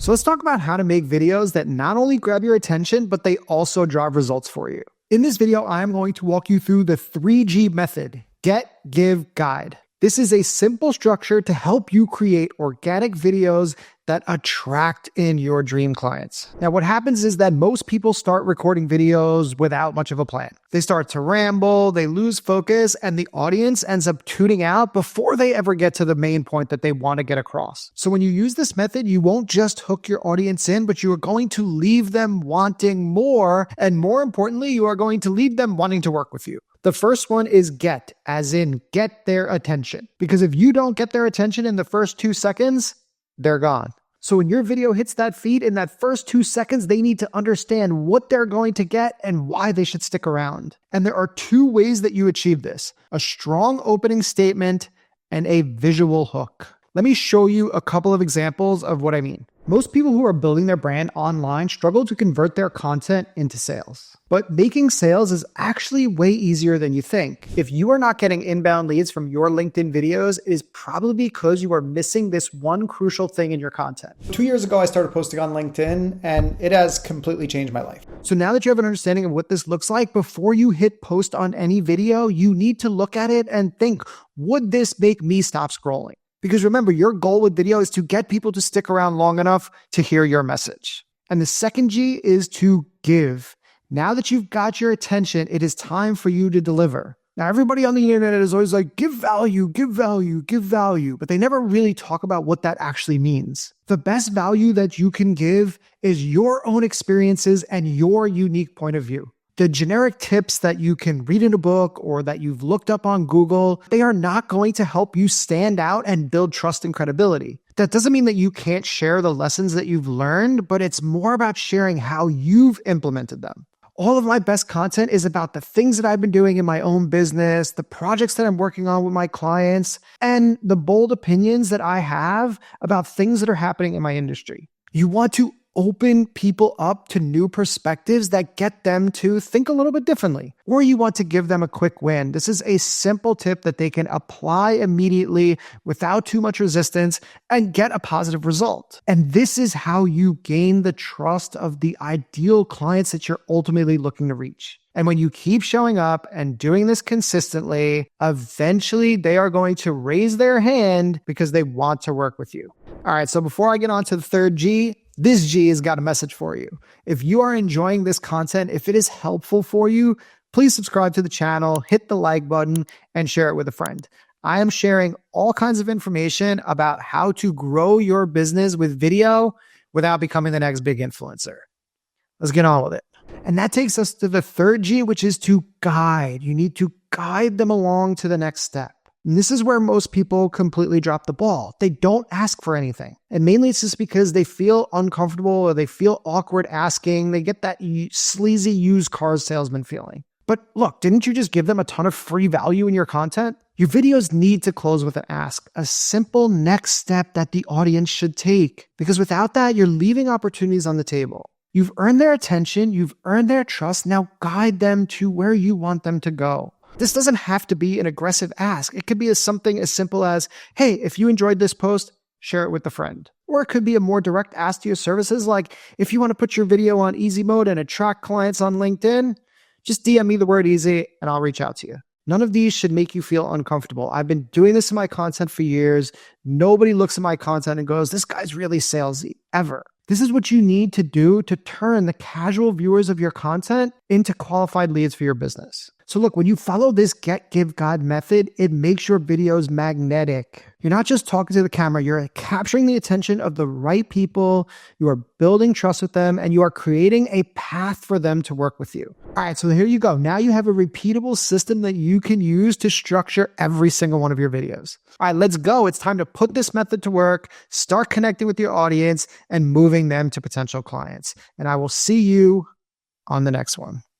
So let's talk about how to make videos that not only grab your attention, but they also drive results for you. In this video, I'm going to walk you through the 3G method: get, give, guide. This is a simple structure to help you create organic videos that attract in your dream clients. Now, what happens is that most people start recording videos without much of a plan. They start to ramble, they lose focus, and the audience ends up tuning out before they ever get to the main point that they want to get across. So when you use this method, you won't just hook your audience in, but you are going to leave them wanting more. And more importantly, you are going to leave them wanting to work with you. The first one is get, as in get their attention. Because if you don't get their attention in the first 2 seconds, they're gone. So when your video hits that feed, in that first 2 seconds, they need to understand what they're going to get and why they should stick around. And there are 2 ways that you achieve this: a strong opening statement and a visual hook. Let me show you a couple of examples of what I mean. Most people who are building their brand online struggle to convert their content into sales. But making sales is actually way easier than you think. If you are not getting inbound leads from your LinkedIn videos, it is probably because you are missing this one crucial thing in your content. 2 years ago, I started posting on LinkedIn, and it has completely changed my life. So now that you have an understanding of what this looks like, before you hit post on any video, you need to look at it and think, would this make me stop scrolling? Because remember, your goal with video is to get people to stick around long enough to hear your message. And the second G is to give. Now that you've got your attention, it is time for you to deliver. Now, everybody on the internet is always like, give value, give value, give value, but they never really talk about what that actually means. The best value that you can give is your own experiences and your unique point of view. The generic tips that you can read in a book or that you've looked up on Google, they are not going to help you stand out and build trust and credibility. That doesn't mean that you can't share the lessons that you've learned, but it's more about sharing how you've implemented them. All of my best content is about the things that I've been doing in my own business, the projects that I'm working on with my clients, and the bold opinions that I have about things that are happening in my industry. You want to open people up to new perspectives that get them to think a little bit differently. Or you want to give them a quick win. This is a simple tip that they can apply immediately without too much resistance and get a positive result. And this is how you gain the trust of the ideal clients that you're ultimately looking to reach. And when you keep showing up and doing this consistently, eventually they are going to raise their hand because they want to work with you. All right, so before I get on to the third G, this G has got a message for you. If you are enjoying this content, if it is helpful for you, please subscribe to the channel, hit the like button, and share it with a friend. I am sharing all kinds of information about how to grow your business with video without becoming the next big influencer. Let's get on with it. And that takes us to the third G, which is to guide. You need to guide them along to the next step. And this is where most people completely drop the ball. They don't ask for anything. And mainly it's just because they feel uncomfortable or they feel awkward asking. They get that sleazy used car salesman feeling. But look, didn't you just give them a ton of free value in your content? Your videos need to close with an ask, a simple next step that the audience should take. Because without that, you're leaving opportunities on the table. You've earned their attention, you've earned their trust, now guide them to where you want them to go. This doesn't have to be an aggressive ask. It could be something as simple as, hey, if you enjoyed this post, share it with a friend. Or it could be a more direct ask to your services, like if you want to put your video on easy mode and attract clients on LinkedIn, just DM me the word easy and I'll reach out to you. None of these should make you feel uncomfortable. I've been doing this in my content for years. Nobody looks at my content and goes, this guy's really salesy, ever. This is what you need to do to turn the casual viewers of your content into qualified leads for your business. So look, when you follow this get, give, guide method, it makes your videos magnetic. You're not just talking to the camera, you're capturing the attention of the right people, you are building trust with them, and you are creating a path for them to work with you. All right, so here you go. Now you have a repeatable system that you can use to structure every single one of your videos. All right, let's go. It's time to put this method to work, start connecting with your audience, and moving them to potential clients. And I will see you on the next one.